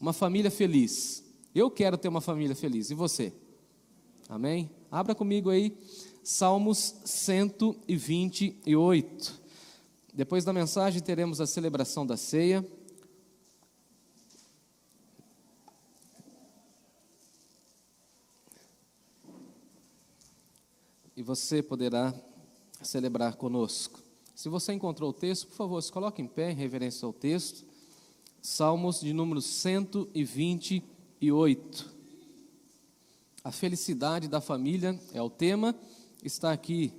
uma família feliz. Eu quero ter uma família feliz, e você? Amém? Abra comigo aí, Salmos 128. Depois da mensagem teremos a celebração da ceia. E você poderá celebrar conosco. Se você encontrou o texto, por favor, se coloque em pé em reverência ao texto. Salmos de número 128. A felicidade da família é o tema. Está aqui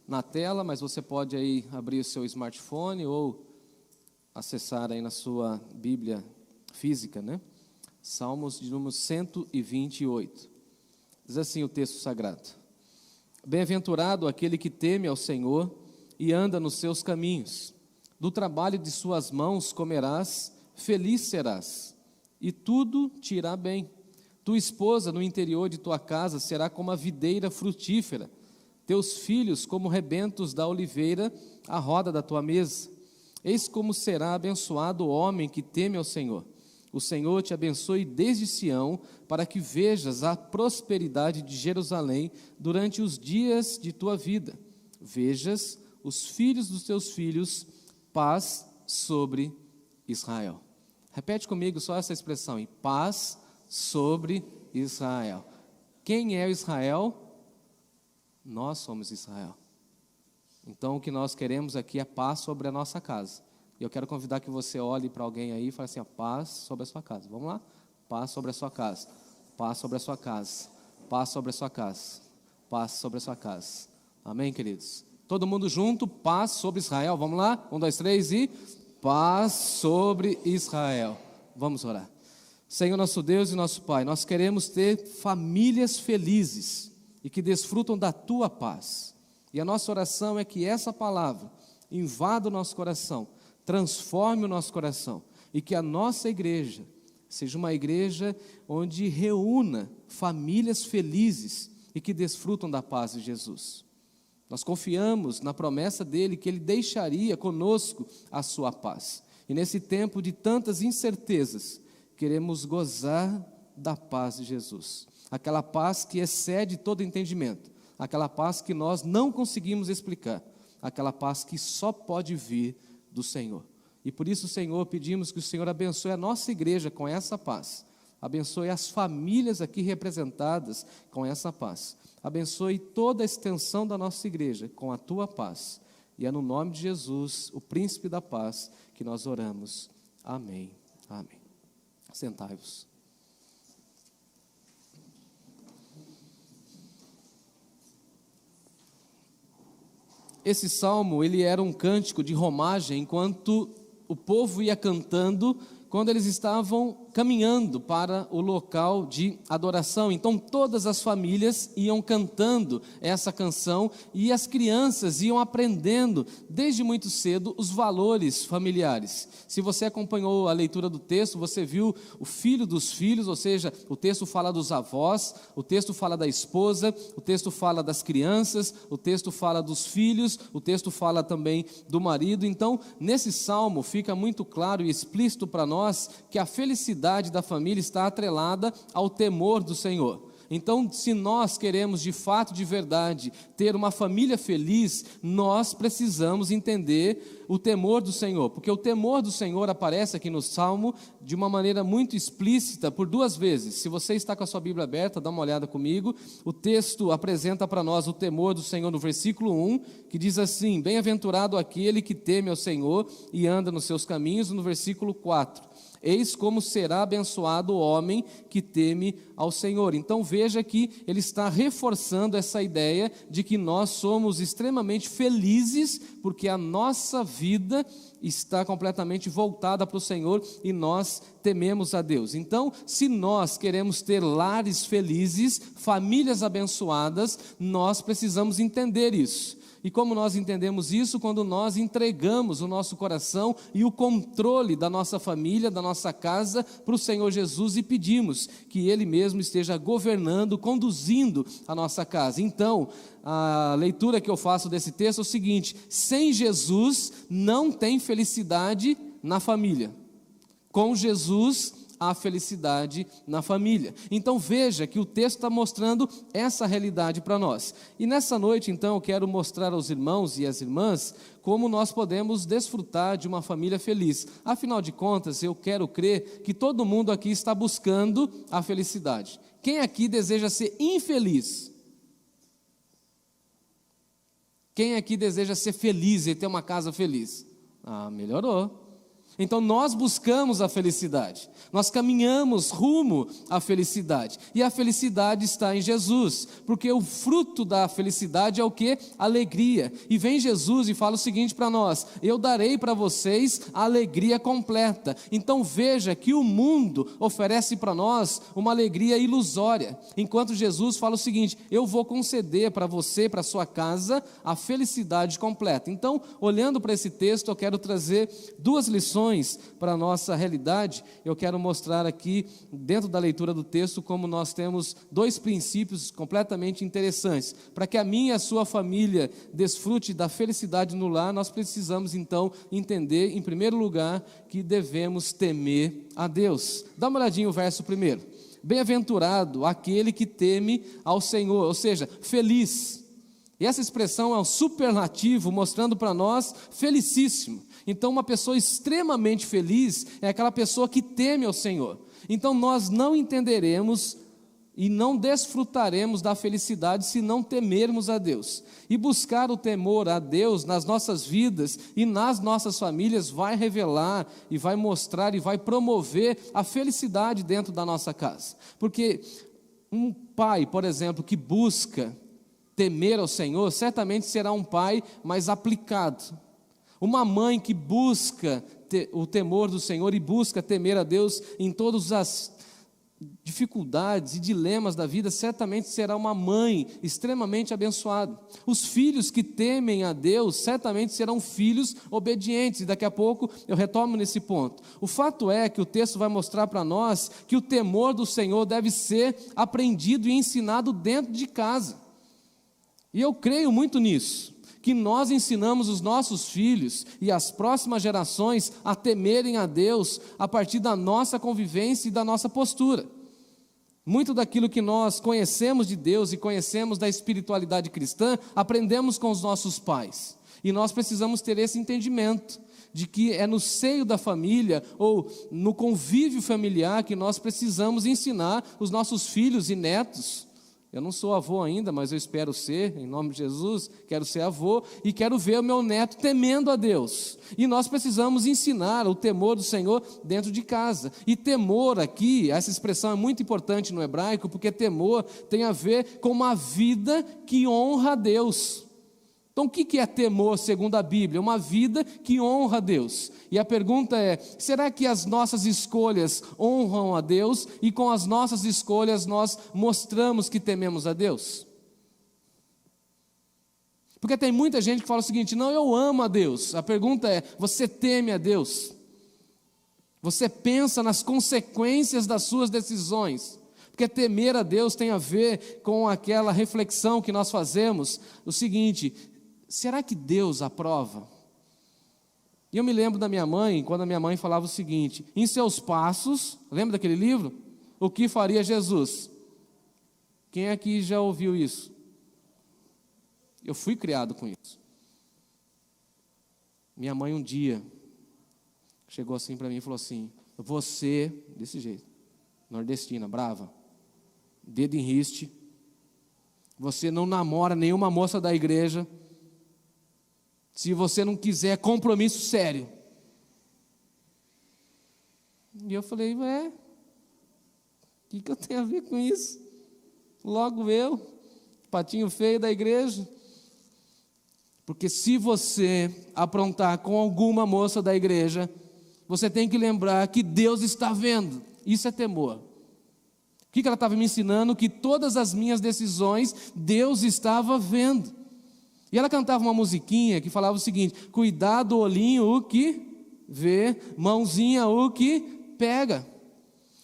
na tela, mas você pode aí abrir o seu smartphone ou acessar aí na sua Bíblia física, né? Salmos de número 128. Diz assim o texto sagrado: Bem-aventurado aquele que teme ao Senhor e anda nos seus caminhos. Do trabalho de suas mãos comerás, feliz serás, e tudo te irá bem. Tua esposa no interior de tua casa será como a videira frutífera, teus filhos como rebentos da oliveira à roda da tua mesa. Eis como será abençoado o homem que teme ao Senhor. O Senhor te abençoe desde Sião, para que vejas a prosperidade de Jerusalém durante os dias de tua vida. Vejas os filhos dos teus filhos, paz sobre Israel. Repete comigo só essa expressão, paz sobre Israel. Quem é o Israel? Nós somos Israel. Então o que nós queremos aqui é paz sobre a nossa casa. E eu quero convidar que você olhe para alguém aí e fale assim, paz sobre a sua casa. Vamos lá? Paz sobre a sua casa. Paz sobre a sua casa. Paz sobre a sua casa. Paz sobre a sua casa. Amém, queridos? Todo mundo junto, paz sobre Israel. Vamos lá? 1, 2, 3 e paz sobre Israel. Vamos orar. Senhor nosso Deus e nosso Pai, nós queremos ter famílias felizes e que desfrutam da Tua paz. E a nossa oração é que essa palavra invada o nosso coração, transforme o nosso coração e que a nossa igreja seja uma igreja onde reúna famílias felizes e que desfrutam da paz de Jesus. Nós confiamos na promessa dele que ele deixaria conosco a sua paz. E nesse tempo de tantas incertezas, queremos gozar da paz de Jesus. Aquela paz que excede todo entendimento, aquela paz que nós não conseguimos explicar, aquela paz que só pode vir do Senhor. E por isso, Senhor, pedimos que o Senhor abençoe a nossa igreja com essa paz. Abençoe as famílias aqui representadas com essa paz. Abençoe toda a extensão da nossa igreja com a Tua paz. E é no nome de Jesus, o Príncipe da Paz, que nós oramos. Amém. Amém. Sentai-vos. Esse salmo, ele era um cântico de romagem, enquanto o povo ia cantando, quando eles estavam caminhando para o local de adoração. Então todas as famílias iam cantando essa canção e as crianças iam aprendendo desde muito cedo os valores familiares. Se você acompanhou a leitura do texto, você viu o filho dos filhos, ou seja, o texto fala dos avós, o texto fala da esposa, o texto fala das crianças, o texto fala dos filhos, o texto fala também do marido. Então nesse salmo fica muito claro e explícito para nós que a felicidade da família está atrelada ao temor do Senhor. Então, se nós queremos de fato, de verdade, ter uma família feliz, nós precisamos entender o temor do Senhor, porque o temor do Senhor aparece aqui no Salmo de uma maneira muito explícita por 2 vezes. Se você está com a sua Bíblia aberta, dá uma olhada comigo. O texto apresenta para nós o temor do Senhor no versículo 1, que diz assim: Bem-aventurado aquele que teme ao Senhor e anda nos seus caminhos. No versículo 4, eis como será abençoado o homem que teme ao Senhor. Então veja que ele está reforçando essa ideia de que nós somos extremamente felizes, porque a nossa vida está completamente voltada para o Senhor e nós tememos a Deus. Então, se nós queremos ter lares felizes, famílias abençoadas, nós precisamos entender isso. E como nós entendemos isso? Quando nós entregamos o nosso coração e o controle da nossa família, da nossa casa, para o Senhor Jesus e pedimos que Ele mesmo esteja governando, conduzindo a nossa casa. Então, a leitura que eu faço desse texto é o seguinte: sem Jesus não tem felicidade na família. com Jesus, a felicidade na família. Então veja que o texto está mostrando essa realidade para nós. E nessa noite, então, eu quero mostrar aos irmãos e às irmãs como nós podemos desfrutar de uma família feliz. Afinal de contas, eu quero crer que todo mundo aqui está buscando a felicidade. Quem aqui deseja ser infeliz? Quem aqui deseja ser feliz e ter uma casa feliz? Ah, melhorou. Então nós buscamos a felicidade, nós caminhamos rumo à felicidade, e a felicidade está em Jesus, porque o fruto da felicidade é o quê? Alegria. E vem Jesus e fala o seguinte para nós: eu darei para vocês a alegria completa. Então veja que o mundo oferece para nós uma alegria ilusória, enquanto Jesus fala o seguinte: eu vou conceder para você, para sua casa, a felicidade completa. Então, olhando para esse texto, eu quero trazer duas lições para a nossa realidade. Eu quero mostrar aqui, dentro da leitura do texto, como nós temos dois princípios completamente interessantes. Para que a minha e a sua família desfrute da felicidade no lar, nós precisamos então entender, em primeiro lugar, que devemos temer a Deus. Dá uma olhadinha o verso primeiro. Bem-aventurado aquele que teme ao Senhor, ou seja, feliz. E essa expressão é um superlativo mostrando para nós felicíssimo. Então, uma pessoa extremamente feliz é aquela pessoa que teme ao Senhor. Então, nós não entenderemos e não desfrutaremos da felicidade se não temermos a Deus. E buscar o temor a Deus nas nossas vidas e nas nossas famílias vai revelar e vai mostrar e vai promover a felicidade dentro da nossa casa. Porque um pai, por exemplo, que busca temer ao Senhor, certamente será um pai mais aplicado. Uma mãe que busca o temor do Senhor e busca temer a Deus em todas as dificuldades e dilemas da vida, certamente será uma mãe extremamente abençoada. Os filhos que temem a Deus, certamente serão filhos obedientes, e daqui a pouco eu retomo nesse ponto. O fato é que o texto vai mostrar para nós que o temor do Senhor deve ser aprendido e ensinado dentro de casa. E eu creio muito nisso, que nós ensinamos os nossos filhos e as próximas gerações a temerem a Deus a partir da nossa convivência e da nossa postura. Muito daquilo que nós conhecemos de Deus e conhecemos da espiritualidade cristã, aprendemos com os nossos pais. E nós precisamos ter esse entendimento de que é no seio da família ou no convívio familiar que nós precisamos ensinar os nossos filhos e netos. Eu não sou avô ainda, mas eu espero ser, em nome de Jesus, quero ser avô e quero ver o meu neto temendo a Deus. E nós precisamos ensinar o temor do Senhor dentro de casa. E temor aqui, essa expressão é muito importante no hebraico, porque temor tem a ver com uma vida que honra a Deus. Então, o que é temor segundo a Bíblia? Uma vida que honra a Deus. E a pergunta é, será que as nossas escolhas honram a Deus e com as nossas escolhas nós mostramos que tememos a Deus? Porque tem muita gente que fala o seguinte: não, eu amo a Deus. A pergunta é, você teme a Deus? Você pensa nas consequências das suas decisões? Porque temer a Deus tem a ver com aquela reflexão que nós fazemos, o seguinte: será que Deus aprova? E eu me lembro da minha mãe, quando a minha mãe falava o seguinte: em seus passos, lembra daquele livro? O que faria Jesus? Quem aqui já ouviu isso? Eu fui criado com isso. Minha mãe um dia chegou assim para mim e falou assim: você, desse jeito, nordestina, brava, dedo em riste, você não namora nenhuma moça da igreja, se você não quiser compromisso sério. E eu falei, o que eu tenho a ver com isso? Logo eu, patinho feio da igreja. Porque se você aprontar com alguma moça da igreja, você tem que lembrar que Deus está vendo. Isso é temor. O que ela estava me ensinando? Que todas as minhas decisões, Deus estava vendo. E ela cantava uma musiquinha que falava o seguinte: cuidado, olhinho, o que vê, mãozinha, o que pega.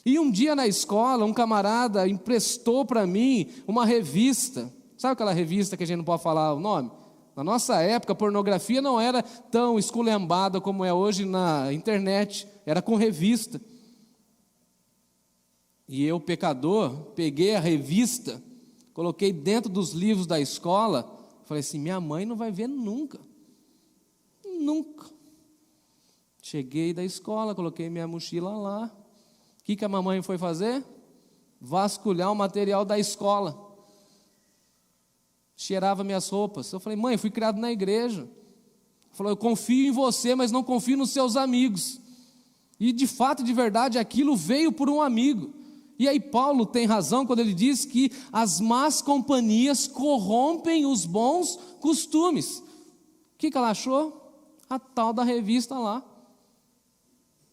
E um dia na escola, um camarada emprestou para mim uma revista. Sabe aquela revista que a gente não pode falar o nome? Na nossa época, a pornografia não era tão esculhambada como é hoje na internet, era com revista. E eu, pecador, peguei a revista, coloquei dentro dos livros da escola, falei assim, minha mãe não vai ver nunca. Nunca. Cheguei da escola, coloquei minha mochila lá. O que a mamãe foi fazer? Vasculhar o material da escola. Cheirava minhas roupas. Eu falei, mãe, eu fui criado na igreja. Falou, eu confio em você, mas não confio nos seus amigos. E de fato, de verdade, aquilo veio por um amigo. E aí Paulo tem razão quando ele diz que as más companhias corrompem os bons costumes. O que ela achou? A tal da revista lá.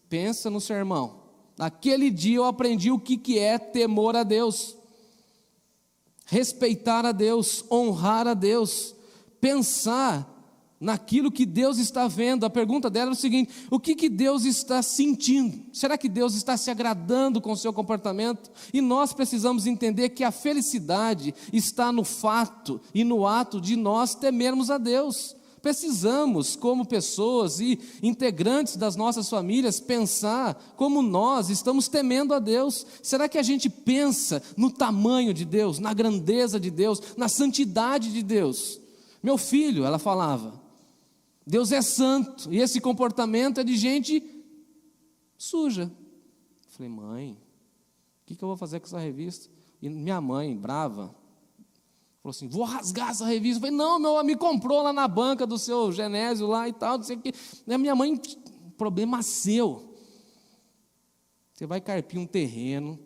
Pensa no sermão. Naquele dia eu aprendi o que é temor a Deus. Respeitar a Deus, honrar a Deus, pensar naquilo que Deus está vendo. A pergunta dela é o seguinte: o que Deus está sentindo? Será que Deus está se agradando com o seu comportamento? E nós precisamos entender que a felicidade está no fato e no ato de nós temermos a Deus. Precisamos, como pessoas e integrantes das nossas famílias, pensar como nós estamos temendo a Deus. Será que a gente pensa no tamanho de Deus, na grandeza de Deus, na santidade de Deus? Meu filho, ela falava, Deus é santo, e esse comportamento é de gente suja. Eu falei, mãe, o que eu vou fazer com essa revista? E minha mãe, brava, falou assim, vou rasgar essa revista. Eu falei, não, meu amigo comprou lá na banca do seu Genésio lá e tal, não sei o que. A minha mãe, problema seu. Você vai carpir um terreno,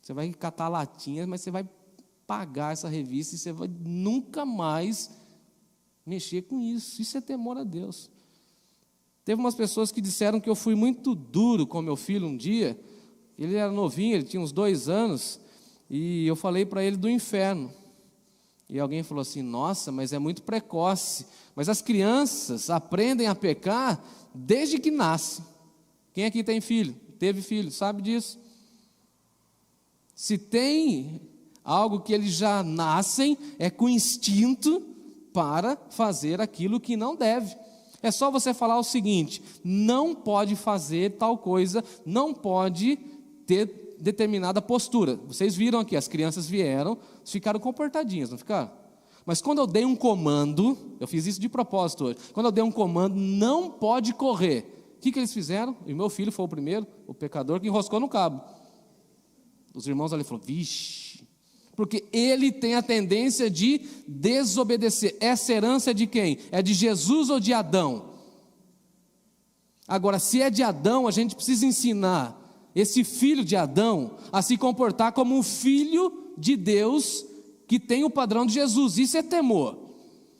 você vai catar latinhas, mas você vai pagar essa revista e você vai nunca mais mexer com isso. Isso é temor a Deus. Teve umas pessoas que disseram que eu fui muito duro com meu filho um dia. Ele era novinho, ele tinha uns 2 anos, e eu falei para ele do inferno. E alguém falou assim, nossa, mas é muito precoce. Mas as crianças aprendem a pecar desde que nascem. Quem aqui tem filho? Teve filho, sabe disso? Se tem algo que eles já nascem, é com instinto para fazer aquilo que não deve. É só você falar o seguinte, não pode fazer tal coisa, não pode ter determinada postura. Vocês viram aqui, as crianças vieram, ficaram comportadinhas, não ficaram? Mas quando eu dei um comando, eu fiz isso de propósito hoje, quando eu dei um comando, não pode correr. O que eles fizeram? E meu filho foi o primeiro, o pecador, que enroscou no cabo. Os irmãos ali falaram, vixe, porque ele tem a tendência de desobedecer. Essa herança é de quem? É de Jesus ou de Adão? Agora, se é de Adão, a gente precisa ensinar esse filho de Adão a se comportar como um filho de Deus que tem o padrão de Jesus. Isso é temor.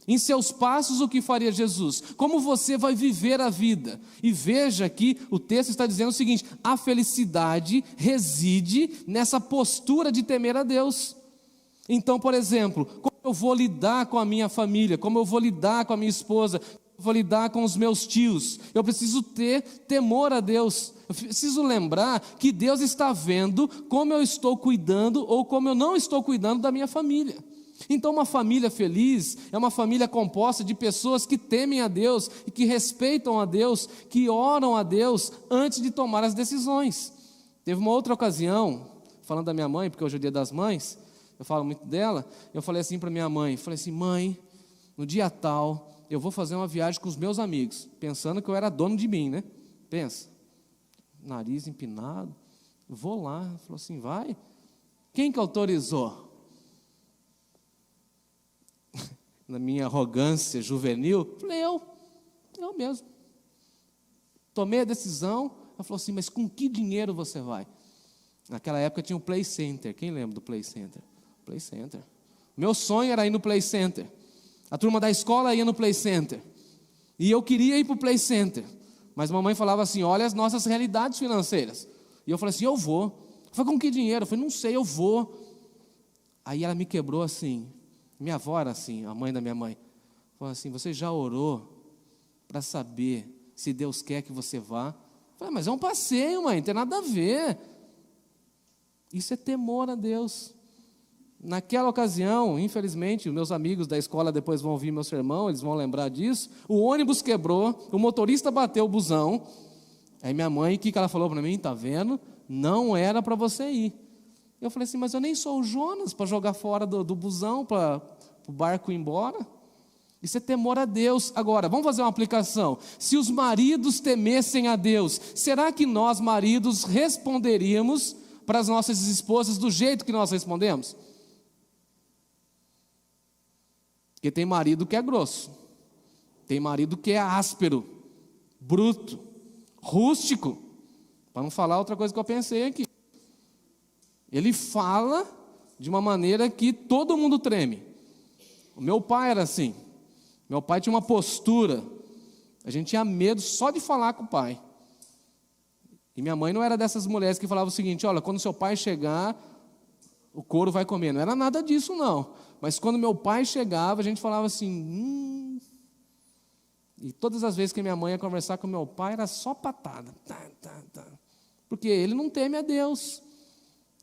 Em seus passos, o que faria Jesus? Como você vai viver a vida? E veja que o texto está dizendo o seguinte: a felicidade reside nessa postura de temer a Deus. Então, por exemplo, como eu vou lidar com a minha família, como eu vou lidar com a minha esposa, vou lidar com os meus tios, eu preciso ter temor a Deus. Eu preciso lembrar que Deus está vendo como eu estou cuidando ou como eu não estou cuidando da minha família. Então uma família feliz é uma família composta de pessoas que temem a Deus e que respeitam a Deus, que oram a Deus antes de tomar as decisões. Teve uma outra ocasião, falando da minha mãe, porque hoje é o dia das mães, eu falo muito dela, eu falei assim para minha mãe, falei assim, mãe, no dia tal, eu vou fazer uma viagem com os meus amigos, pensando que eu era dono de mim, né? Pensa, nariz empinado, vou lá. Ela falou assim, vai? Quem que autorizou? Na minha arrogância juvenil, falei, eu mesmo. Tomei a decisão, ela falou assim, mas com que dinheiro você vai? Naquela época tinha um Play Center, quem lembra do Play Center? Play Center. Meu sonho era ir no Play Center. A turma da escola ia no Play Center. E eu queria ir para o Play Center. Mas a mamãe falava assim, olha as nossas realidades financeiras. E eu falei assim, eu vou. Eu falei, com que dinheiro? Eu falei, não sei, eu vou. Aí ela me quebrou assim. Minha avó era assim, a mãe da minha mãe. Falou assim, você já orou para saber se Deus quer que você vá? Eu falei, mas é um passeio, mãe, não tem nada a ver. Isso é temor a Deus. Naquela ocasião, infelizmente, os meus amigos da escola depois vão ouvir meu sermão, eles vão lembrar disso, o ônibus quebrou, o motorista bateu o busão, aí minha mãe, o que ela falou para mim? Tá vendo? Não era para você ir. Eu falei assim, mas eu nem sou o Jonas para jogar fora do busão, para o barco ir embora. Isso é temor a Deus. Agora, vamos fazer uma aplicação. Se os maridos temessem a Deus, será que nós, maridos, responderíamos para as nossas esposas do jeito que nós respondemos? Porque tem marido que é grosso, tem marido que é áspero, bruto, rústico, para não falar outra coisa que eu pensei aqui. Ele fala de uma maneira que todo mundo treme. O meu pai era assim. Meu pai tinha uma postura, a gente tinha medo só de falar com o pai. E minha mãe não era dessas mulheres que falavam o seguinte, olha, quando seu pai chegar, o couro vai comer. Não era nada disso, não. Mas quando meu pai chegava, a gente falava assim, E todas as vezes que minha mãe ia conversar com meu pai, era só patada. Porque ele não teme a Deus.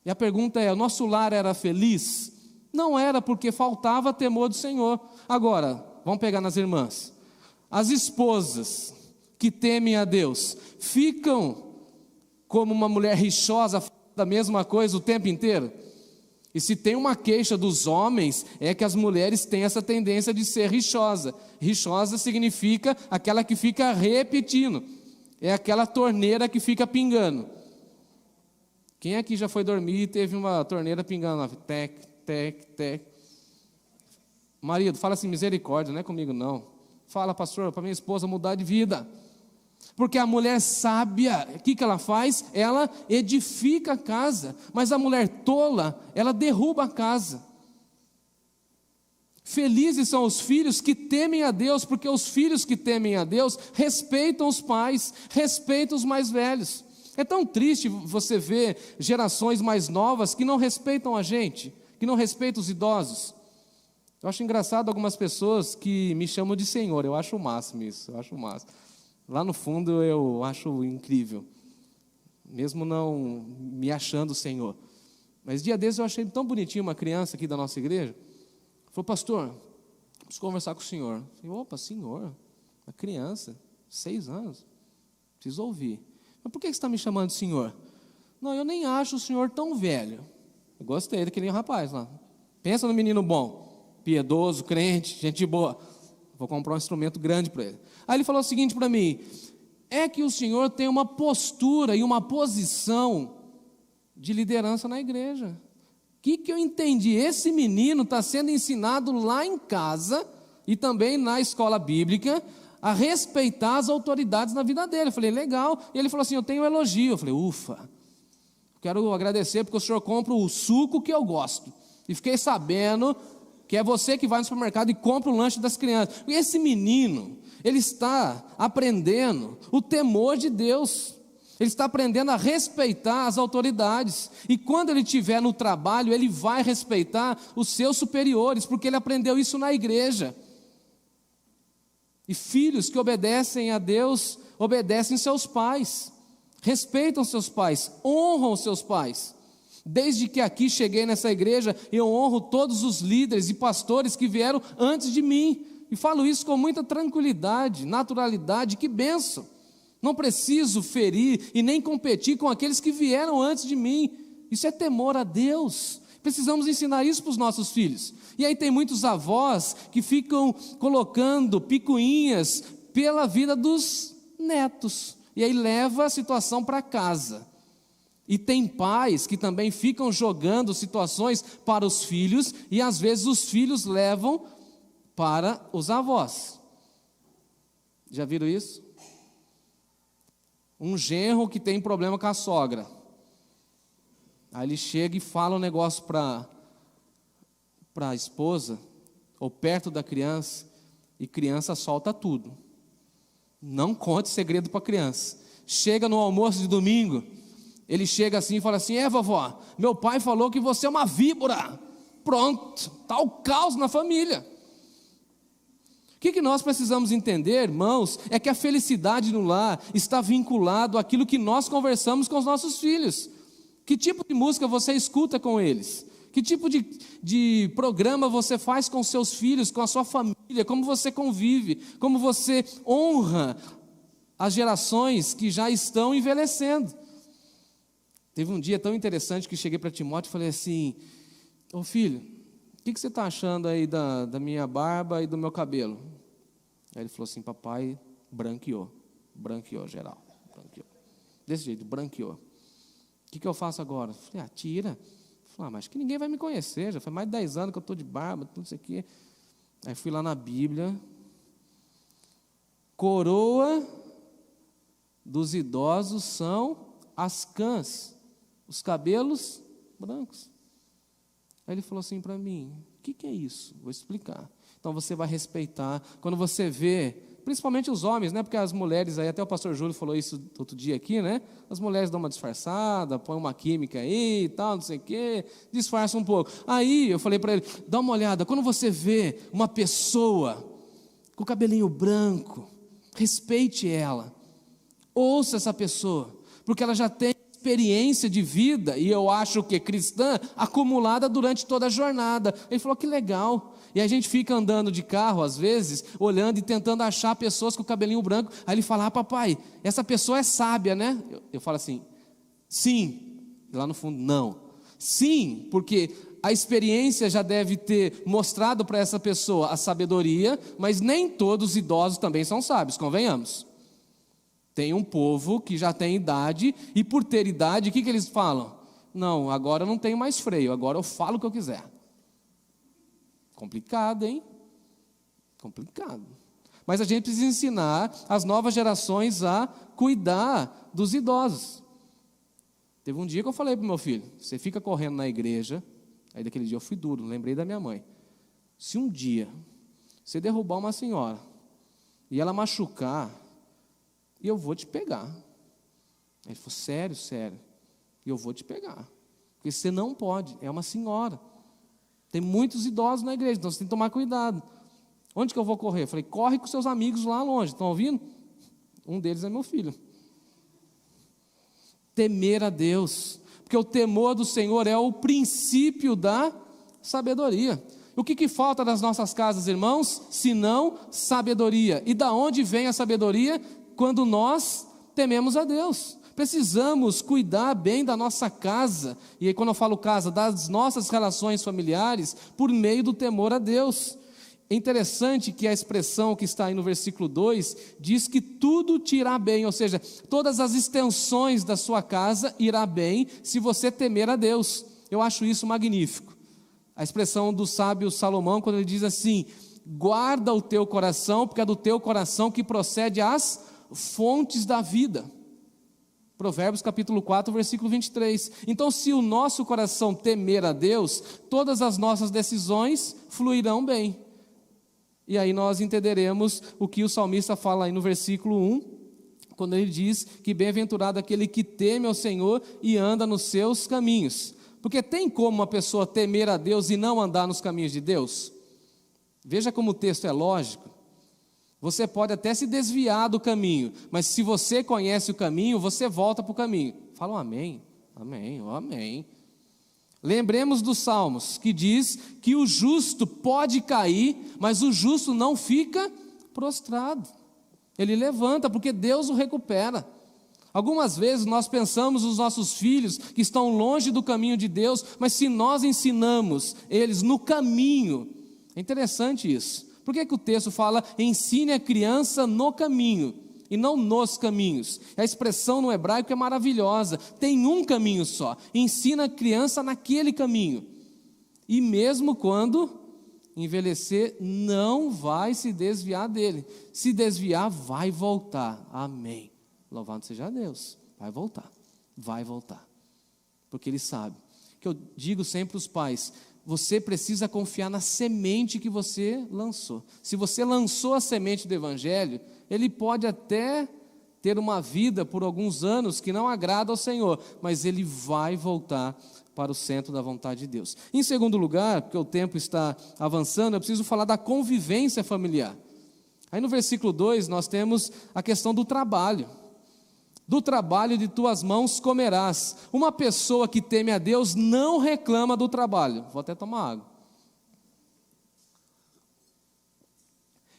E a pergunta é, o nosso lar era feliz? Não era, porque faltava temor do Senhor. Agora, vamos pegar nas irmãs. As esposas que temem a Deus, ficam como uma mulher rixosa, da mesma coisa o tempo inteiro? E se tem uma queixa dos homens, é que as mulheres têm essa tendência de ser rixosa. Rixosa significa aquela que fica repetindo. É aquela torneira que fica pingando. Quem aqui já foi dormir e teve uma torneira pingando? Tec, tec, tec. Marido, fala assim, misericórdia, não é comigo não. Fala, pastor, para minha esposa mudar de vida. Porque a mulher sábia, o que ela faz? Ela edifica a casa. Mas a mulher tola, ela derruba a casa. Felizes são os filhos que temem a Deus, porque os filhos que temem a Deus respeitam os pais, respeitam os mais velhos. É tão triste você ver gerações mais novas que não respeitam a gente, que não respeitam os idosos. Eu acho engraçado algumas pessoas que me chamam de Senhor, eu acho o máximo isso, eu acho o máximo. Lá no fundo eu acho incrível, mesmo não me achando Senhor. Mas dia desses eu achei tão bonitinho uma criança aqui da nossa igreja. Falou, pastor, preciso conversar com o senhor. Eu falei, opa, senhor, uma criança, 6 anos, preciso ouvir. Mas por que você está me chamando de senhor? Não, eu nem acho o senhor tão velho. Eu gostei daquele rapaz lá. Pensa no menino bom, piedoso, crente, gente boa. Vou comprar um instrumento grande para ele. Aí ele falou o seguinte para mim, é que o senhor tem uma postura e uma posição de liderança na igreja. O que eu entendi? Esse menino está sendo ensinado lá em casa e também na escola bíblica a respeitar as autoridades na vida dele. Eu falei, legal. E ele falou assim, eu tenho um elogio. Eu falei, ufa, quero agradecer porque o senhor compra o suco que eu gosto. E fiquei sabendo que é você que vai no supermercado e compra o lanche das crianças. E esse menino, ele está aprendendo o temor de Deus. Ele está aprendendo a respeitar as autoridades. E quando ele estiver no trabalho, ele vai respeitar os seus superiores, porque ele aprendeu isso na igreja. E filhos que obedecem a Deus, obedecem seus pais, respeitam seus pais, honram seus pais. Desde que aqui cheguei nessa igreja, eu honro todos os líderes e pastores que vieram antes de mim. E falo isso com muita tranquilidade, naturalidade, que bênção. Não preciso ferir e nem competir com aqueles que vieram antes de mim. Isso é temor a Deus. Precisamos ensinar isso para os nossos filhos. E aí tem muitos avós que ficam colocando picuinhas pela vida dos netos. E aí leva a situação para casa. E tem pais que também ficam jogando situações para os filhos, e às vezes os filhos levam para os avós. Já viram isso? Um genro que tem problema com a sogra. Aí ele chega e fala um negócio para a esposa, ou perto da criança, e criança solta tudo. Não conte segredo para a criança. Chega no almoço de domingo, ele chega assim e fala assim, vovó, meu pai falou que você é uma víbora. Pronto, está o caos na família. O que nós precisamos entender, irmãos, é que a felicidade no lar está vinculado àquilo que nós conversamos com os nossos filhos. Que tipo de música você escuta com eles? Que tipo de programa você faz com seus filhos, com a sua família? Como você convive? Como você honra as gerações que já estão envelhecendo? Teve um dia tão interessante que cheguei para Timóteo e falei assim: ô filho, o que você está achando aí da minha barba e do meu cabelo? Aí ele falou assim: papai, branqueou geral, branqueou. Desse jeito, branqueou. O que eu faço agora? Eu falei: tira. Falei: mas que ninguém vai me conhecer, já faz mais de 10 anos que eu estou de barba, tudo isso aqui. Aí fui lá na Bíblia, coroa dos idosos são as cãs, os cabelos brancos. Aí ele falou assim para mim: o que é isso? Vou explicar. Então você vai respeitar, quando você vê, principalmente os homens, né? Porque as mulheres aí, até o pastor Júlio falou isso outro dia aqui, né? As mulheres dão uma disfarçada, põem uma química aí e tal, não sei o quê, disfarça um pouco. Aí eu falei para ele: dá uma olhada, quando você vê uma pessoa com o cabelinho branco, respeite ela, ouça essa pessoa, porque ela já tem experiência de vida, e eu acho que cristã, acumulada durante toda a jornada. Ele falou: que legal. E a gente fica andando de carro, às vezes, olhando e tentando achar pessoas com o cabelinho branco. Aí ele fala: papai, essa pessoa é sábia, né? Eu falo assim: sim. E lá no fundo: não. Sim, porque a experiência já deve ter mostrado para essa pessoa a sabedoria, mas nem todos os idosos também são sábios, convenhamos. Tem um povo que já tem idade, e por ter idade, o que eles falam? Não, agora eu não tenho mais freio, agora eu falo o que eu quiser. Complicado, hein? Complicado. Mas a gente precisa ensinar as novas gerações a cuidar dos idosos. Teve um dia que eu falei para o meu filho: você fica correndo na igreja. Aí daquele dia eu fui duro, lembrei da minha mãe. Se um dia você derrubar uma senhora e ela machucar, e eu vou te pegar. Ele falou: sério, sério. E eu vou te pegar. Porque você não pode, é uma senhora. Tem muitos idosos na igreja, então você tem que tomar cuidado. Onde que eu vou correr? Eu falei: corre com seus amigos lá longe, estão ouvindo? Um deles é meu filho. Temer a Deus, porque o temor do Senhor é o princípio da sabedoria. O que falta nas nossas casas, irmãos? Senão sabedoria. E da onde vem a sabedoria? Quando nós tememos a Deus. Precisamos cuidar bem da nossa casa, e aí quando eu falo casa, das nossas relações familiares, por meio do temor a Deus. É interessante que a expressão que está aí no versículo 2, diz que tudo te irá bem, ou seja, todas as extensões da sua casa irá bem, se você temer a Deus. Eu acho isso magnífico. A expressão do sábio Salomão, quando ele diz assim: guarda o teu coração, porque é do teu coração que procede as fontes da vida. Provérbios capítulo 4, versículo 23. Então, se o nosso coração temer a Deus, todas as nossas decisões fluirão bem. E aí nós entenderemos o que o salmista fala aí no versículo 1, quando ele diz que bem-aventurado aquele que teme ao Senhor e anda nos seus caminhos. Porque tem como uma pessoa temer a Deus e não andar nos caminhos de Deus? Veja como o texto é lógico. Você pode até se desviar do caminho, mas se você conhece o caminho, você volta para o caminho. Fala um amém, amém, oh, amém. Lembremos dos Salmos, que diz que o justo pode cair, mas o justo não fica prostrado. Ele levanta, porque Deus o recupera. Algumas vezes nós pensamos nos nossos filhos que estão longe do caminho de Deus, mas se nós ensinamos eles no caminho, é interessante isso. Por que o texto fala: ensine a criança no caminho, e não nos caminhos? A expressão no hebraico é maravilhosa, tem um caminho só, ensina a criança naquele caminho, e mesmo quando envelhecer, não vai se desviar dele. Se desviar, vai voltar, amém, louvado seja Deus, vai voltar, porque ele sabe, que eu digo sempre aos pais: você precisa confiar na semente que você lançou. Se você lançou a semente do Evangelho, ele pode até ter uma vida por alguns anos que não agrada ao Senhor, mas ele vai voltar para o centro da vontade de Deus. Em segundo lugar, porque o tempo está avançando, eu preciso falar da convivência familiar. Aí no versículo 2 nós temos a questão do trabalho. do trabalho de tuas mãos comerás. Uma pessoa que teme a Deus não reclama do trabalho. Vou até tomar água.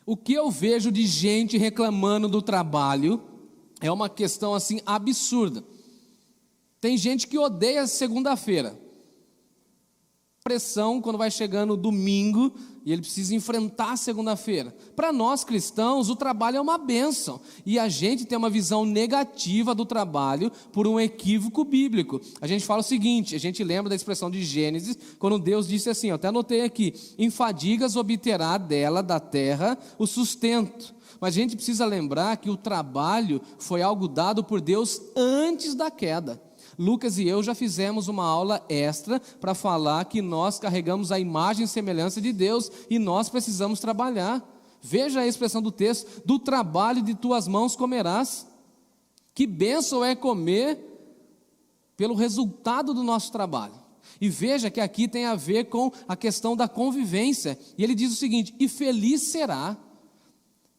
O que eu vejo de gente reclamando do trabalho é uma questão assim absurda. Tem gente que odeia segunda-feira. Pressão quando vai chegando o domingo e ele precisa enfrentar a segunda-feira. Para nós cristãos, o trabalho é uma bênção. E a gente tem uma visão negativa do trabalho por um equívoco bíblico. A gente fala o seguinte, a gente lembra da expressão de Gênesis, quando Deus disse assim, eu até anotei aqui, em fadigas obterá dela, da terra, o sustento. Mas a gente precisa lembrar que o trabalho foi algo dado por Deus antes da queda. Lucas e eu já fizemos uma aula extra para falar que nós carregamos a imagem e semelhança de Deus e nós precisamos trabalhar. Veja a expressão do texto, do trabalho de tuas mãos comerás. Que bênção é comer pelo resultado do nosso trabalho. E veja que aqui tem a ver com a questão da convivência. E ele diz o seguinte, e feliz será.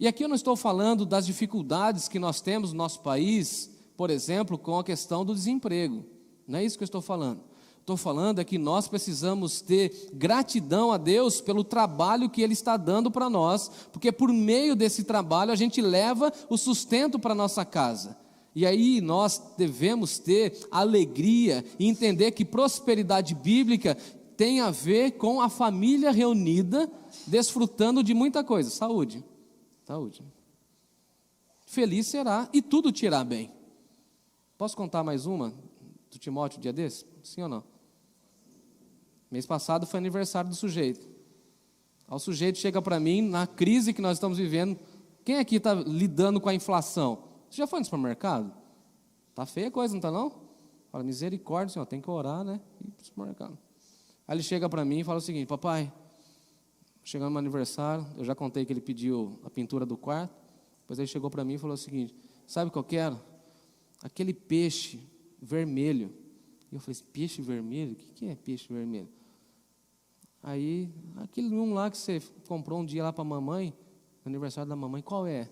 E aqui eu não estou falando das dificuldades que nós temos no nosso país, por exemplo, com a questão do desemprego. Não é isso que eu estou falando. Estou falando é que nós precisamos ter gratidão a Deus pelo trabalho que Ele está dando para nós, porque por meio desse trabalho a gente leva o sustento para a nossa casa. E aí nós devemos ter alegria e entender que prosperidade bíblica tem a ver com a família reunida, desfrutando de muita coisa. Saúde. Saúde. Feliz será e tudo te irá bem. Posso contar mais uma do Timóteo, um dia desse? Sim ou não? Mês passado foi aniversário do sujeito. O sujeito chega para mim, na crise que nós estamos vivendo. Quem aqui está lidando com a inflação? Você já foi no supermercado? Está feia a coisa, não está não? Fala, misericórdia, Senhor, tem que orar, né? Ir para o supermercado. Aí ele chega para mim e fala o seguinte, papai, chegando no meu aniversário, eu já contei que ele pediu a pintura do quarto, depois ele chegou para mim e falou o seguinte, sabe o que eu quero? Aquele peixe vermelho. E eu falei, peixe vermelho? O que é peixe vermelho? Aí, aquele um lá que você comprou um dia lá para a mamãe, no aniversário da mamãe, qual é?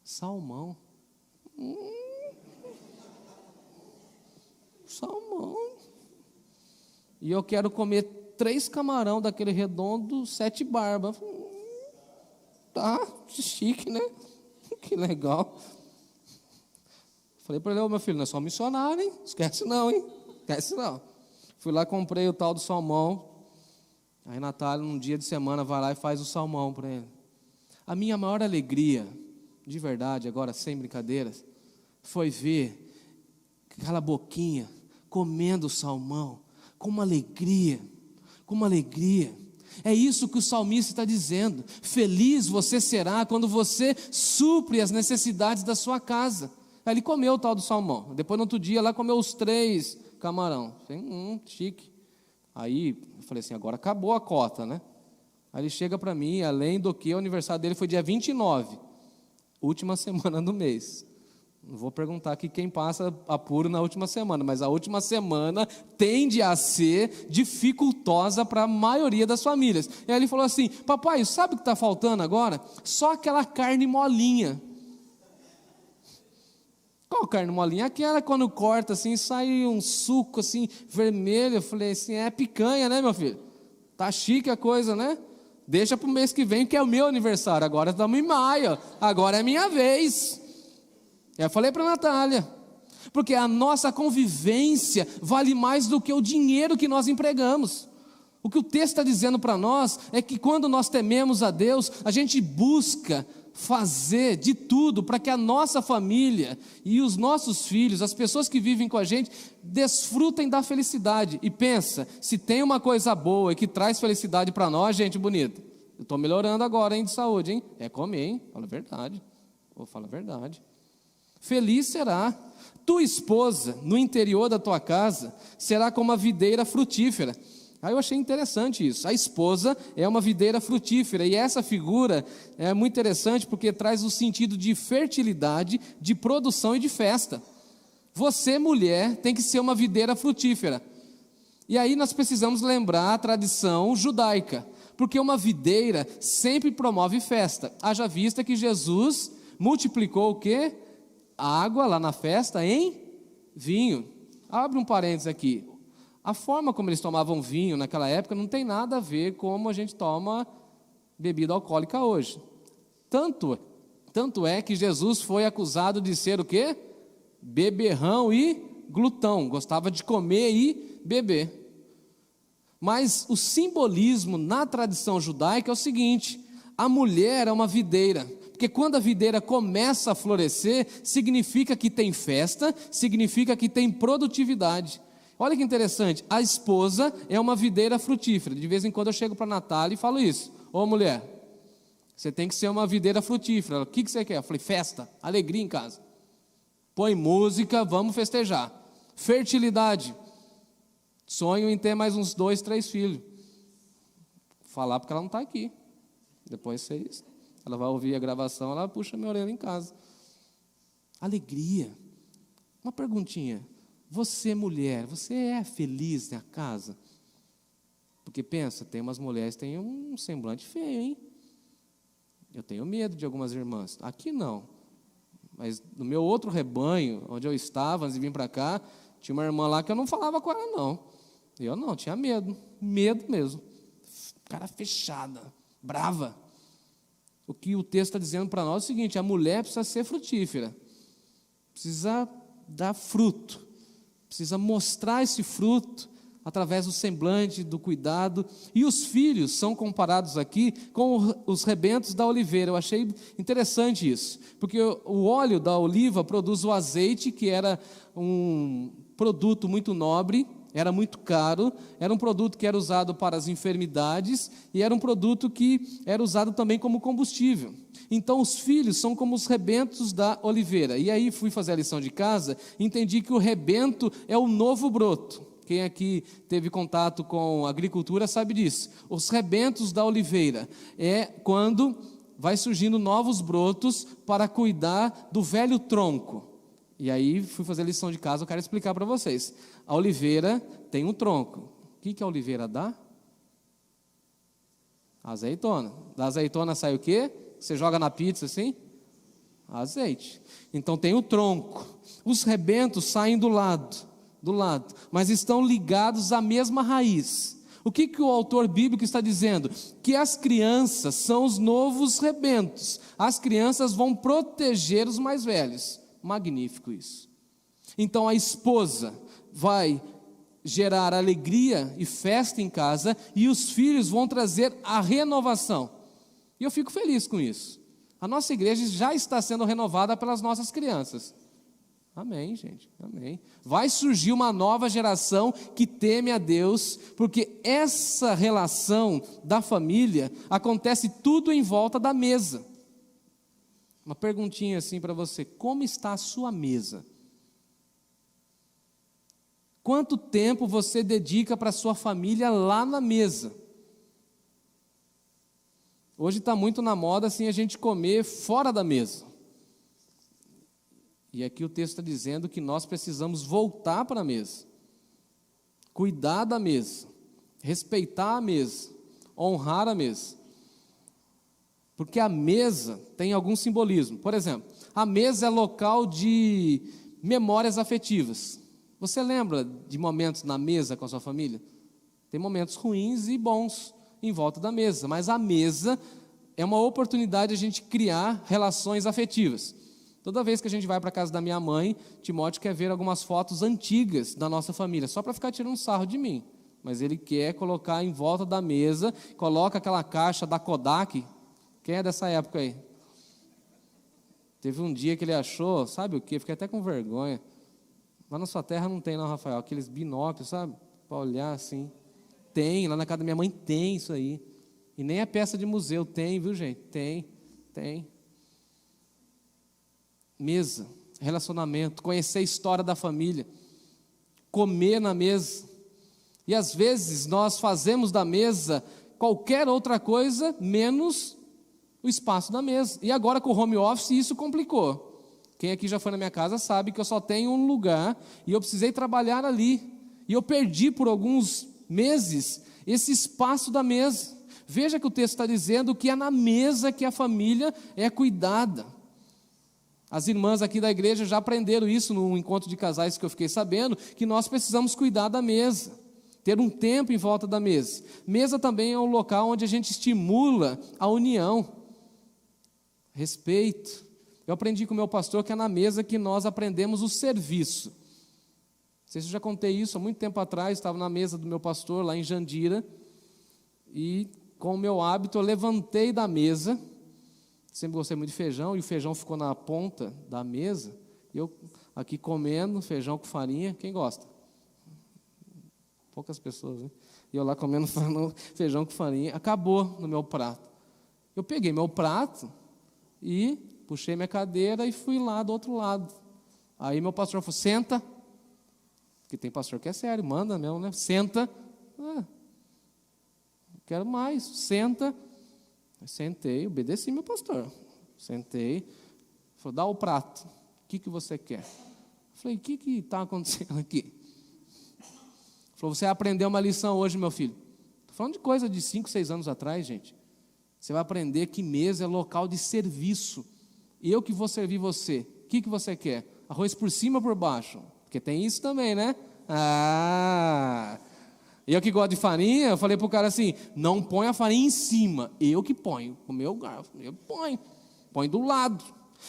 Salmão. Salmão. E eu quero comer 3 camarão daquele redondo, 7 barbas. Tá, chique, né? Que legal. Falei para ele, meu filho, não é só missionário, hein? Esquece não, hein? Esquece não. Fui lá, comprei o tal do salmão. Aí Natália, num dia de semana, vai lá e faz o salmão para ele. A minha maior alegria, de verdade, agora sem brincadeiras, foi ver aquela boquinha comendo o salmão, com uma alegria, com uma alegria. É isso que o salmista está dizendo. Feliz você será quando você supre as necessidades da sua casa. Aí ele comeu o tal do salmão. Depois, no outro dia, lá comeu os 3 camarão. Chique. Aí, eu falei assim, agora acabou a cota, né? Aí ele chega para mim, além do que o aniversário dele foi dia 29, última semana do mês. Não vou perguntar aqui quem passa apuro na última semana, mas a última semana tende a ser dificultosa para a maioria das famílias. E aí ele falou assim, papai, sabe o que está faltando agora? Só aquela carne molinha. Qual carne molinha? Aquela quando corta assim, sai um suco assim, vermelho. Eu falei assim, é picanha, né, meu filho? Tá chique a coisa, né? Deixa para o mês que vem, que é o meu aniversário. Agora estamos em maio, agora é minha vez. Eu falei para a Natália, porque a nossa convivência vale mais do que o dinheiro que nós empregamos. O que o texto está dizendo para nós é que quando nós tememos a Deus, a gente busca fazer de tudo para que a nossa família e os nossos filhos, as pessoas que vivem com a gente, desfrutem da felicidade. E pensa, se tem uma coisa boa e que traz felicidade para nós, gente bonita, eu estou melhorando agora, hein, de saúde, hein? É comer, hein? Fala a verdade. Vou falar a verdade. Feliz será. Tua esposa, no interior da tua casa, será como uma videira frutífera. Aí eu achei interessante isso. A esposa é uma videira frutífera. E essa figura é muito interessante porque traz o sentido de fertilidade, de produção e de festa. Você, mulher, tem que ser uma videira frutífera. E aí nós precisamos lembrar a tradição judaica. Porque uma videira sempre promove festa. Haja vista que Jesus multiplicou o quê? água lá na festa em vinho. Abre um parênteses aqui. A forma como eles tomavam vinho naquela época não tem nada a ver com como a gente toma bebida alcoólica hoje. Tanto é que Jesus foi acusado de ser o quê? Beberrão e glutão. Gostava de comer e beber. Mas o simbolismo na tradição judaica é o seguinte: a mulher é uma videira. Porque quando a videira começa a florescer, significa que tem festa, significa que tem produtividade. Olha que interessante, a esposa é uma videira frutífera. De vez em quando eu chego para a Natália e falo isso: ô mulher, você tem que ser uma videira frutífera. Ela, o que você quer? Eu falei, festa, alegria em casa. Põe música, vamos festejar. Fertilidade, sonho em ter mais uns 2, 3 filhos. Falar porque ela não está aqui. Depois ela vai ouvir a gravação, ela puxa minha orelha em casa. Alegria. Uma perguntinha: você, mulher, você é feliz na casa? Porque pensa, tem umas mulheres que têm um semblante feio, hein? Eu tenho medo de algumas irmãs. Aqui não. Mas no meu outro rebanho, onde eu estava, antes de vir para cá, tinha uma irmã lá que eu não falava com ela, não. Eu não, tinha medo. Medo mesmo. Cara fechada, brava. O que o texto está dizendo para nós é o seguinte: a mulher precisa ser frutífera. Precisa dar fruto. Precisa mostrar esse fruto através do semblante, do cuidado. E os filhos são comparados aqui com os rebentos da oliveira. Eu achei interessante isso, porque o óleo da oliva produz o azeite, que era um produto muito nobre, era muito caro, era um produto que era usado para as enfermidades e era um produto que era usado também como combustível. Então os filhos são como os rebentos da oliveira. E aí fui fazer a lição de casa e entendi que o rebento é o novo broto. Quem aqui teve contato com agricultura sabe disso. Os rebentos da oliveira é quando vai surgindo novos brotos para cuidar do velho tronco. E aí fui fazer a lição de casa, eu quero explicar para vocês. A oliveira tem um tronco. O que a oliveira dá? Azeitona. Da azeitona sai o quê? Você joga na pizza assim? Azeite. Então tem o tronco. Os rebentos saem do lado, mas estão ligados à mesma raiz. O que o autor bíblico está dizendo? Que as crianças são os novos rebentos. As crianças vão proteger os mais velhos. Magnífico isso. Então a esposa vai gerar alegria e festa em casa, e os filhos vão trazer a renovação. E eu fico feliz com isso. A nossa igreja já está sendo renovada pelas nossas crianças. Amém, gente, amém. Vai surgir uma nova geração que teme a Deus, porque essa relação da família acontece tudo em volta da mesa. Uma perguntinha assim para você: como está a sua mesa? Quanto tempo você dedica para a sua família lá na mesa? Hoje está muito na moda assim a gente comer fora da mesa. E aqui o texto está dizendo que nós precisamos voltar para a mesa, cuidar da mesa, respeitar a mesa, honrar a mesa. Porque a mesa tem algum simbolismo. Por exemplo, a mesa é local de memórias afetivas. Você lembra de momentos na mesa com a sua família? Tem momentos ruins e bons em volta da mesa, mas a mesa é uma oportunidade de a gente criar relações afetivas. Toda vez que a gente vai para a casa da minha mãe, Timóteo quer ver algumas fotos antigas da nossa família, só para ficar tirando sarro de mim. Mas ele quer colocar em volta da mesa, coloca aquela caixa da Kodak. Quem é dessa época aí? Teve um dia que ele achou, sabe o quê? Fiquei até com vergonha. Lá na sua terra não tem não, Rafael, aqueles binóculos, sabe? Para olhar assim. Tem, lá na casa da minha mãe tem isso aí. E nem a peça de museu tem, viu gente? Tem. Mesa, relacionamento, conhecer a história da família, comer na mesa. E às vezes nós fazemos da mesa qualquer outra coisa menos o espaço da mesa. E agora com o home office isso complicou. Quem aqui já foi na minha casa sabe que eu só tenho um lugar e eu precisei trabalhar ali. E eu perdi por alguns meses esse espaço da mesa. Veja que o texto está dizendo que é na mesa que a família é cuidada. As irmãs aqui da igreja já aprenderam isso no encontro de casais que eu fiquei sabendo, que nós precisamos cuidar da mesa, ter um tempo em volta da mesa. Mesa também é um local onde a gente estimula a união, respeito. Eu aprendi com o meu pastor que é na mesa que nós aprendemos o serviço. Não sei se eu já contei isso, há muito tempo atrás, estava na mesa do meu pastor lá em Jandira, e com o meu hábito eu levantei da mesa. Sempre gostei muito de feijão, e o feijão ficou na ponta da mesa, e eu aqui comendo feijão com farinha. Quem gosta? Poucas pessoas, né? E eu lá comendo feijão com farinha, acabou no meu prato. Eu peguei meu prato e puxei minha cadeira e fui lá do outro lado. Aí meu pastor falou, senta, porque tem pastor que é sério, manda mesmo, né? Senta. Quero mais, senta. Eu sentei, obedeci meu pastor. Sentei, falou, dá o prato. O que você quer? Eu falei, o que está acontecendo aqui? Ele falou, você aprendeu uma lição hoje, meu filho. Estou falando de coisa de 5, 6 anos atrás, gente. Você vai aprender que mesa é local de serviço. Eu que vou servir você. O que você quer? Arroz por cima ou por baixo? Porque tem isso também, né? Eu que gosto de farinha, eu falei para o cara assim, não põe a farinha em cima, eu que ponho, o meu garfo, eu põe do lado.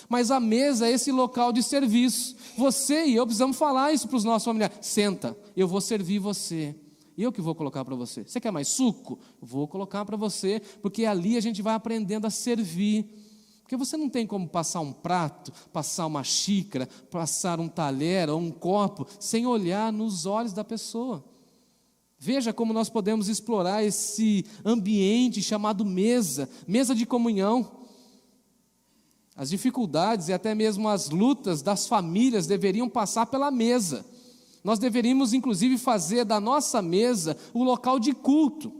Mas a mesa é esse local de serviço. Você e eu precisamos falar isso para os nossos familiares. Senta, eu vou servir você, eu que vou colocar para você. Você quer mais suco? Vou colocar para você, porque ali a gente vai aprendendo a servir. Porque você não tem como passar um prato, passar uma xícara, passar um talher ou um copo, sem olhar nos olhos da pessoa. Veja como nós podemos explorar esse ambiente chamado mesa, mesa de comunhão. As dificuldades e até mesmo as lutas das famílias deveriam passar pela mesa. Nós deveríamos, inclusive, fazer da nossa mesa o local de culto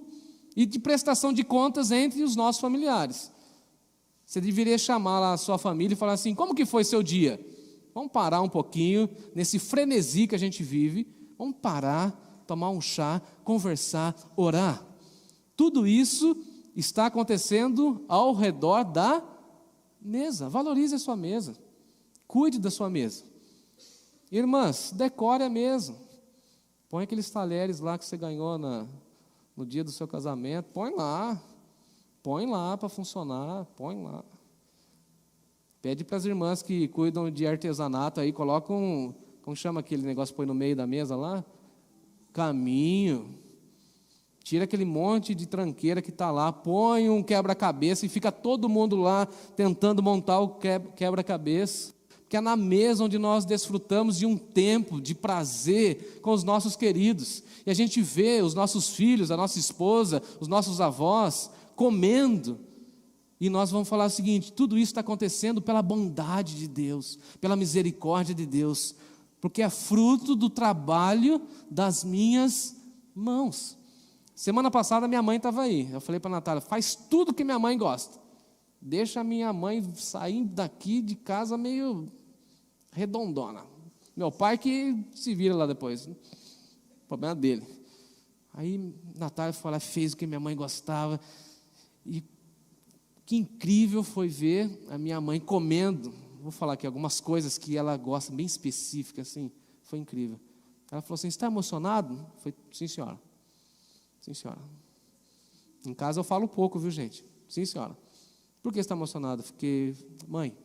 e de prestação de contas entre os nossos familiares. Você deveria chamar lá a sua família e falar assim, como que foi seu dia? Vamos parar um pouquinho, nesse frenesi que a gente vive, vamos parar, tomar um chá, conversar, orar. Tudo isso está acontecendo ao redor da mesa. Valorize a sua mesa. Cuide da sua mesa. Irmãs, decore a mesa. Põe aqueles talheres lá que você ganhou no dia do seu casamento. Põe lá para funcionar. Põe lá. Pede para as irmãs que cuidam de artesanato aí, colocam, como chama aquele negócio que põe no meio da mesa lá? Caminho. Tira aquele monte de tranqueira que está lá, põe um quebra-cabeça e fica todo mundo lá tentando montar o quebra-cabeça. Porque é na mesa onde nós desfrutamos de um tempo de prazer com os nossos queridos. E a gente vê os nossos filhos, a nossa esposa, os nossos avós comendo. E nós vamos falar o seguinte, tudo isso está acontecendo pela bondade de Deus, pela misericórdia de Deus. Porque é fruto do trabalho das minhas mãos. Semana passada minha mãe estava aí. Eu falei para a Natália, faz tudo que minha mãe gosta. Deixa a minha mãe sair daqui de casa meio redondona. Meu pai que se vira lá depois. O problema dele. Aí Natália foi lá, fez o que minha mãe gostava. E que incrível foi ver a minha mãe comendo. Vou falar aqui algumas coisas que ela gosta, bem específicas, assim. Foi incrível. Ela falou assim, você está emocionado? Eu falei, sim, senhora. Sim, senhora. Em casa eu falo pouco, viu, gente? Sim, senhora. Por que você está emocionado? Porque, mãe,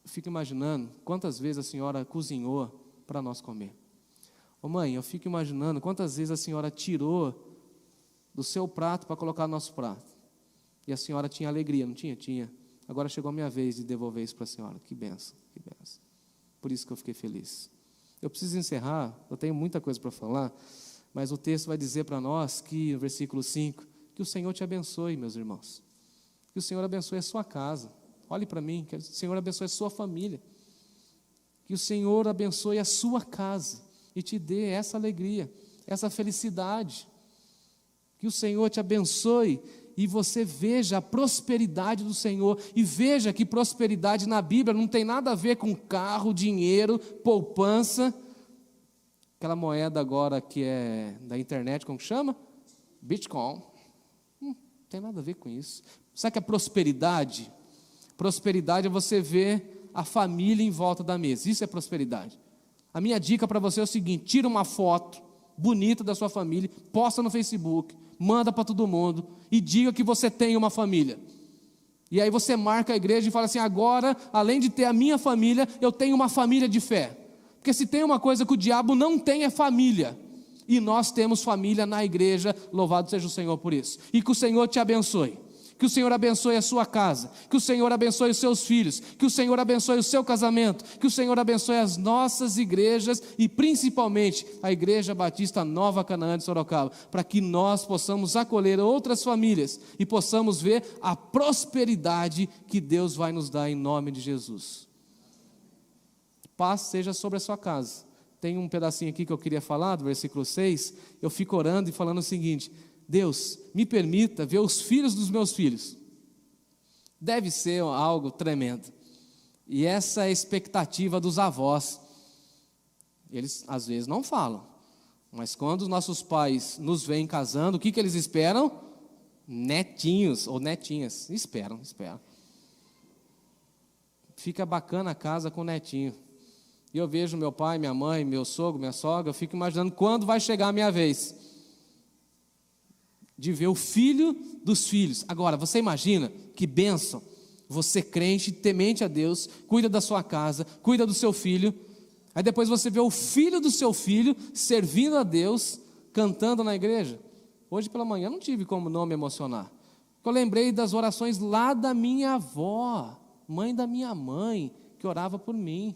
eu fico imaginando quantas vezes a senhora cozinhou para nós comer. Ô, mãe, eu fico imaginando quantas vezes a senhora tirou do seu prato para colocar no nosso prato. E a senhora tinha alegria, não tinha? Tinha. Agora chegou a minha vez de devolver isso para a senhora. Que benção, que benção. Por isso que eu fiquei feliz. Eu preciso encerrar, eu tenho muita coisa para falar, mas o texto vai dizer para nós que, no versículo 5, que o Senhor te abençoe, meus irmãos. Que o Senhor abençoe a sua casa. Olhe para mim, que o Senhor abençoe a sua família. Que o Senhor abençoe a sua casa e te dê essa alegria, essa felicidade. Que o Senhor te abençoe e você veja a prosperidade do Senhor. E veja que prosperidade na Bíblia não tem nada a ver com carro, dinheiro, poupança. Aquela moeda agora que é da internet, como que chama? Bitcoin. Não tem nada a ver com isso. Sabe o que é prosperidade? Prosperidade é você ver a família em volta da mesa. Isso é prosperidade. A minha dica para você é o seguinte: tira uma foto bonita da sua família, posta no Facebook, manda para todo mundo e diga que você tem uma família. E aí você marca a igreja e fala assim: agora, além de ter a minha família, eu tenho uma família de fé. Porque se tem uma coisa que o diabo não tem, é família. E nós temos família na igreja, louvado seja o Senhor por isso. E que o Senhor te abençoe. Que o Senhor abençoe a sua casa, que o Senhor abençoe os seus filhos, que o Senhor abençoe o seu casamento, que o Senhor abençoe as nossas igrejas e principalmente a Igreja Batista Nova Canaã de Sorocaba, para que nós possamos acolher outras famílias e possamos ver a prosperidade que Deus vai nos dar em nome de Jesus. Paz seja sobre a sua casa. Tem um pedacinho aqui que eu queria falar, do versículo 6, eu fico orando e falando o seguinte: Deus, me permita ver os filhos dos meus filhos. Deve ser algo tremendo. E essa é a expectativa dos avós. Eles às vezes não falam, mas quando os nossos pais nos veem casando, o que eles esperam? Netinhos ou netinhas. Esperam. Fica bacana a casa com netinho. E eu vejo meu pai, minha mãe, meu sogro, minha sogra, eu fico imaginando quando vai chegar a minha vez de ver o filho dos filhos. Agora, você imagina que bênção, você crente, temente a Deus, cuida da sua casa, cuida do seu filho, aí depois você vê o filho do seu filho servindo a Deus, cantando na igreja. Hoje pela manhã não tive como não me emocionar, porque eu lembrei das orações lá da minha avó, mãe da minha mãe, que orava por mim,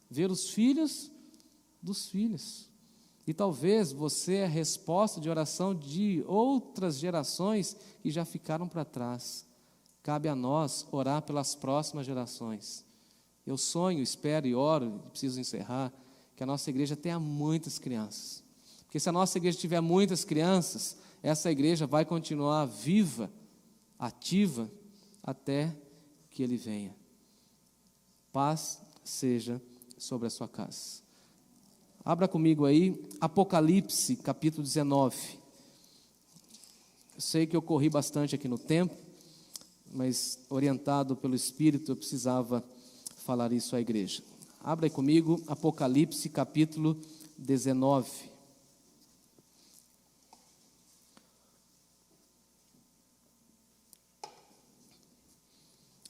ver os filhos dos filhos. E talvez você é a resposta de oração de outras gerações que já ficaram para trás. Cabe a nós orar pelas próximas gerações. Eu sonho, espero e oro, preciso encerrar, que a nossa igreja tenha muitas crianças. Porque se a nossa igreja tiver muitas crianças, essa igreja vai continuar viva, ativa, até que Ele venha. Paz seja sobre a sua casa. Abra comigo aí, Apocalipse, capítulo 19. Eu sei que eu corri bastante aqui no tempo, mas orientado pelo Espírito eu precisava falar isso à igreja. Abra aí comigo, Apocalipse, capítulo 19.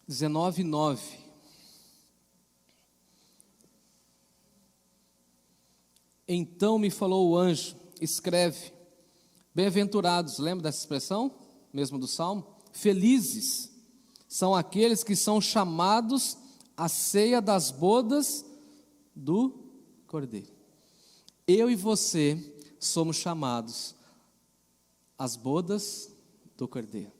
Dezenove, 9. Então me falou o anjo, escreve, bem-aventurados, lembra dessa expressão, mesmo do Salmo? Felizes são aqueles que são chamados à ceia das bodas do Cordeiro. Eu e você somos chamados às bodas do Cordeiro.